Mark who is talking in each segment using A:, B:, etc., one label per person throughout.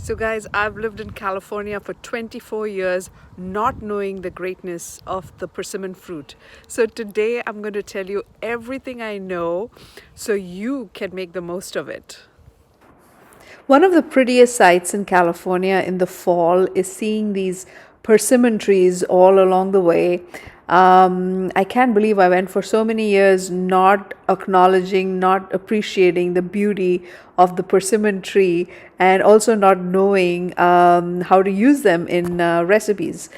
A: So guys, I've lived in California for 24 years not knowing the greatness of the persimmon fruit. So today I'm going to tell you everything I know so you can make the most of it. One of the prettiest sights in California in the fall is seeing these persimmon trees all along the way. I can't believe I went for so many years not acknowledging, not appreciating the beauty of the persimmon tree and also not knowing how to use them in recipes.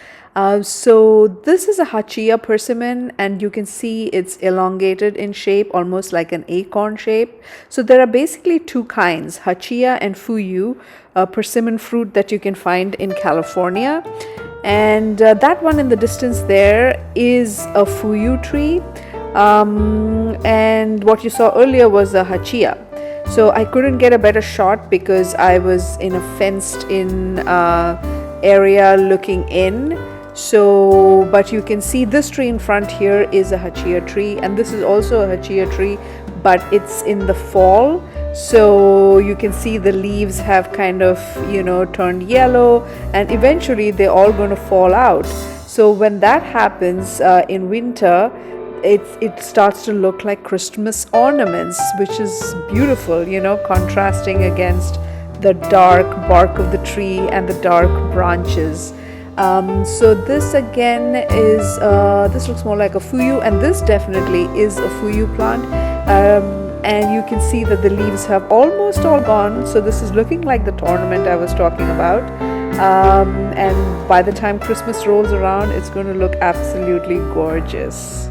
A: So this is a hachia persimmon, and you can see it's elongated in shape, almost like an acorn shape. So there are basically two kinds, hachia and fuyu, persimmon fruit that you can find in California. And that one in the distance there is a fuyu tree. And what you saw earlier was a hachia. So I couldn't get a better shot because I was in a fenced in area looking in. So, but you can see this tree in front here is a hachia tree, and this is also a hachia tree, but it's in the fall. So you can see the leaves have kind of, turned yellow, and eventually they're all going to fall out. So when that happens in winter, it starts to look like Christmas ornaments, which is beautiful, contrasting against the dark bark of the tree and the dark branches. So this again is, this looks more like a fuyu, and this definitely is a fuyu plant. And you can see that the leaves have almost all gone. So this is looking like the tournament I was talking about. And by the time Christmas rolls around, it's going to look absolutely gorgeous.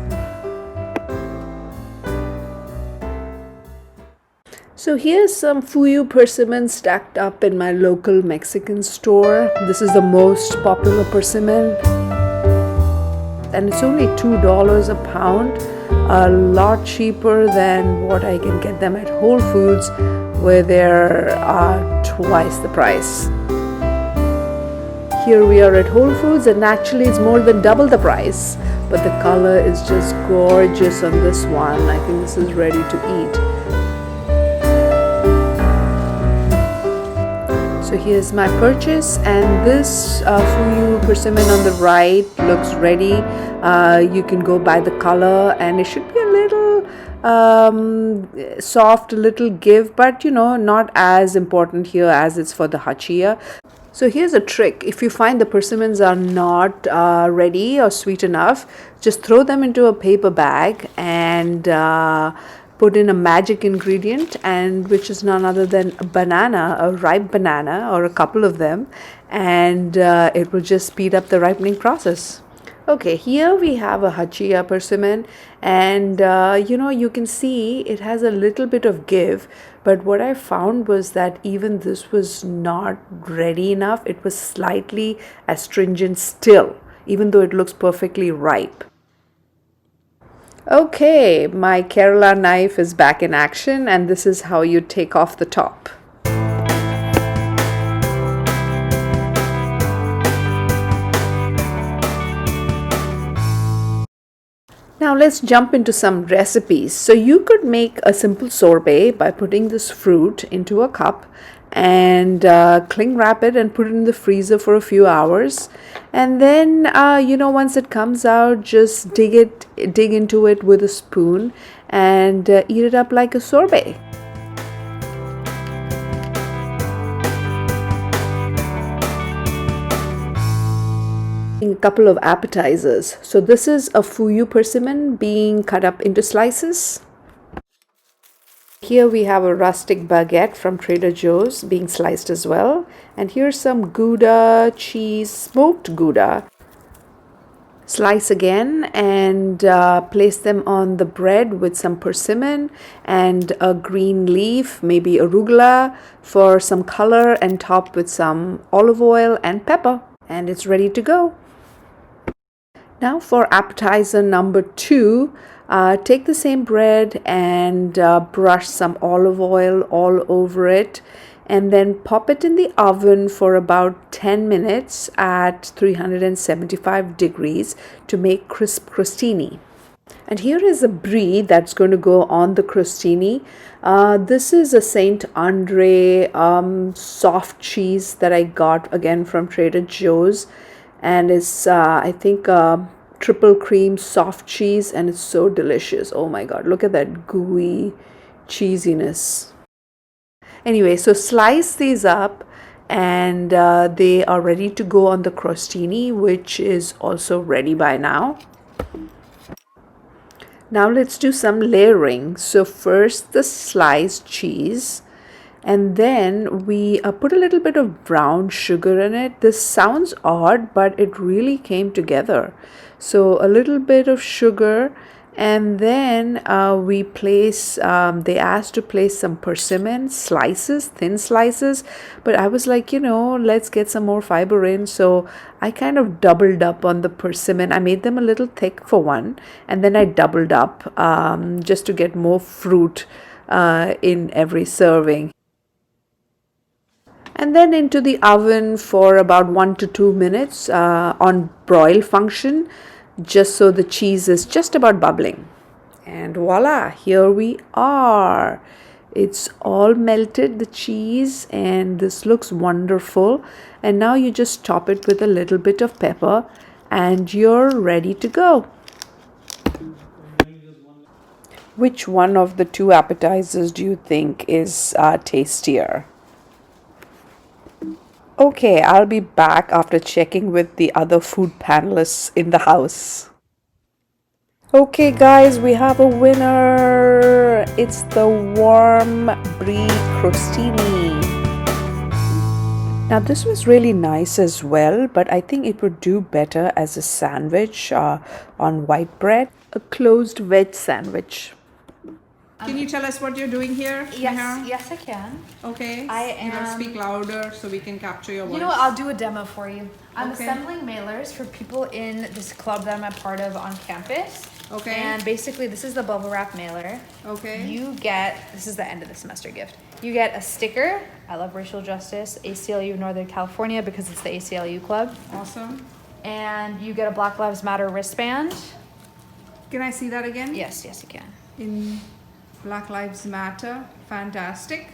A: So here's some fuyu persimmon stacked up in my local Mexican store. This is the most popular persimmon, and it's only $2 a pound, a lot cheaper than what I can get them at Whole Foods, where they're twice the price. Here we are at Whole Foods, and actually it's more than double the price, but the color is just gorgeous on this one. I think this is ready to eat. So here's my purchase, and this fuyu persimmon on the right looks ready. You can go by the color, and it should be a little soft, a little give, but not as important here as it's for the hachia. So here's a trick. If you find the persimmons are not ready or sweet enough, just throw them into a paper bag and put in a magic ingredient, and which is none other than a banana, a ripe banana, or a couple of them, and it will just speed up the ripening process. Okay, here we have a hachia persimmon, and you can see it has a little bit of give, but what I found was that even this was not ready enough. It was slightly astringent still, even though it looks perfectly ripe. Okay, my Kerala knife is back in action, and this is how you take off the top. Now let's jump into some recipes. So you could make a simple sorbet by putting this fruit into a cup and cling wrap it and put it in the freezer for a few hours, and then once it comes out, just dig into it with a spoon and eat it up like a sorbet. A couple of appetizers. So this is a fuyu persimmon being cut up into slices. Here we have a rustic baguette from Trader Joe's being sliced as well. And here's some Gouda cheese, smoked Gouda. Slice again and place them on the bread with some persimmon and a green leaf, maybe arugula for some color, and top with some olive oil and pepper. And it's ready to go. Now for appetizer number 2, take the same bread and brush some olive oil all over it, and then pop it in the oven for about 10 minutes at 375 degrees to make crisp crostini. And here is a brie that's going to go on the crostini. This is a Saint Andre soft cheese that I got again from Trader Joe's, and it's I think triple cream soft cheese, and it's so delicious. Oh my god, look at that gooey cheesiness. Anyway, so slice these up, and they are ready to go on the crostini, which is also ready by now. Now let's do some layering. So first the sliced cheese, and then we put a little bit of brown sugar in it. This sounds odd, but it really came together. So a little bit of sugar, and then we place, they asked to place some persimmon slices, thin slices, but I was like, let's get some more fiber in. So I kind of doubled up on the persimmon. I made them a little thick for one, and then I doubled up just to get more fruit in every serving. And then into the oven for about 1 to 2 minutes on broil function, just so the cheese is just about bubbling. And voila, here we are. It's all melted, the cheese, and this looks wonderful. And now you just top it with a little bit of pepper, and you're ready to go. Which one of the two appetizers do you think is tastier? Okay, I'll be back after checking with the other food panelists in the house. Okay, guys, we have a winner. It's the warm brie crostini. Now, this was really nice as well, but I think it would do better as a sandwich on white bread. A closed veg sandwich. Can you tell us what you're doing here?
B: Yes, I can.
A: Okay.
B: You
A: gotta speak louder so we can capture your voice.
B: You know what? I'll do a demo for you. I'm
A: Okay.
B: assembling mailers for people in this club that I'm a part of on campus.
A: Okay.
B: And basically, this is the bubble wrap mailer.
A: Okay.
B: This is the end of the semester gift. You get a sticker. I love racial justice, ACLU Northern California, because it's the ACLU club.
A: Awesome.
B: And you get a Black Lives Matter wristband.
A: Can I see that again?
B: Yes, you can.
A: In Black Lives Matter. Fantastic.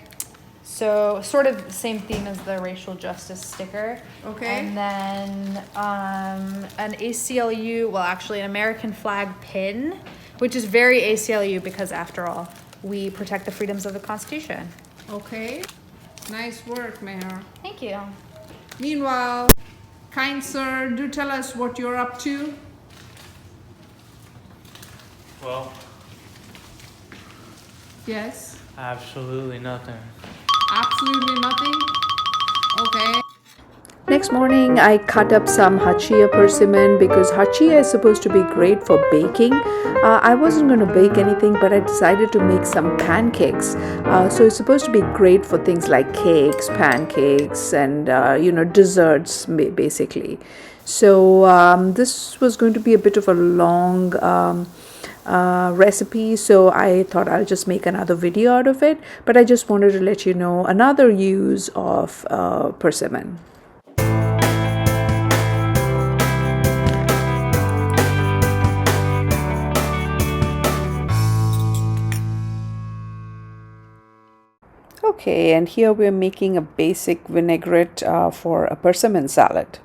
B: So sort of the same theme as the racial justice sticker.
A: Okay.
B: And then an ACLU, well actually an American flag pin, which is very ACLU because after all, we protect the freedoms of the Constitution.
A: Okay. Nice work, Meher.
B: Thank you.
A: Meanwhile, kind sir, do tell us what you're up to.
C: Well,
A: Yes.
C: absolutely nothing.
A: Absolutely nothing? Okay. Next morning, I cut up some hachia persimmon because hachia is supposed to be great for baking. I wasn't going to bake anything, but I decided to make some pancakes. So it's supposed to be great for things like cakes, pancakes, and desserts basically. So this was going to be a bit of a long recipe, so I thought I'll just make another video out of it, but I just wanted to let you know another use of persimmon. Okay, and here we're making a basic vinaigrette for a persimmon salad.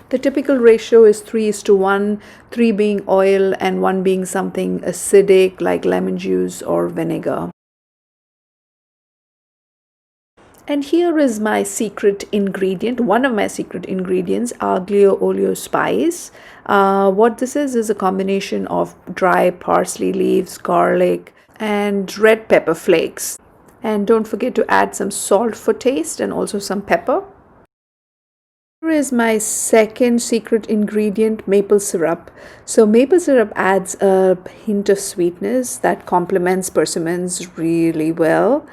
A: The typical ratio is 3:1, 3 being oil and 1 being something acidic like lemon juice or vinegar. And here is my secret ingredient, one of my secret ingredients, aglio olio spice. What this is a combination of dry parsley leaves, garlic, and red pepper flakes. And don't forget to add some salt for taste and also some pepper. Here is my second secret ingredient, maple syrup. So maple syrup adds a hint of sweetness that complements persimmons really well.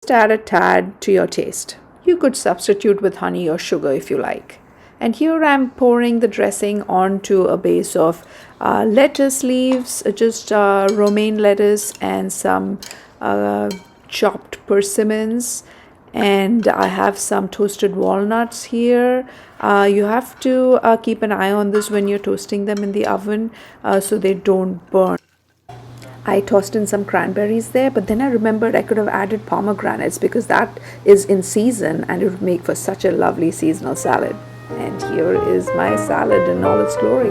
A: Just add a tad to your taste. You could substitute with honey or sugar if you like. And here I'm pouring the dressing onto a base of lettuce leaves, just romaine lettuce and some chopped persimmons. And I have some toasted walnuts here. You have to keep an eye on this when you're toasting them in the oven so they don't burn. I tossed in some cranberries there, but then I remembered I could have added pomegranates because that is in season and it would make for such a lovely seasonal salad. And here is my salad in all its glory.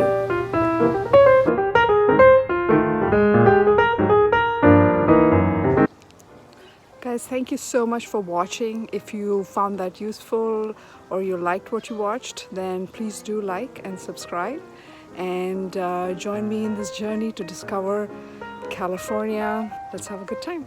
A: Guys, thank you so much for watching. If you found that useful or you liked what you watched, then please do like and subscribe and join me in this journey to discover California. Let's have a good time.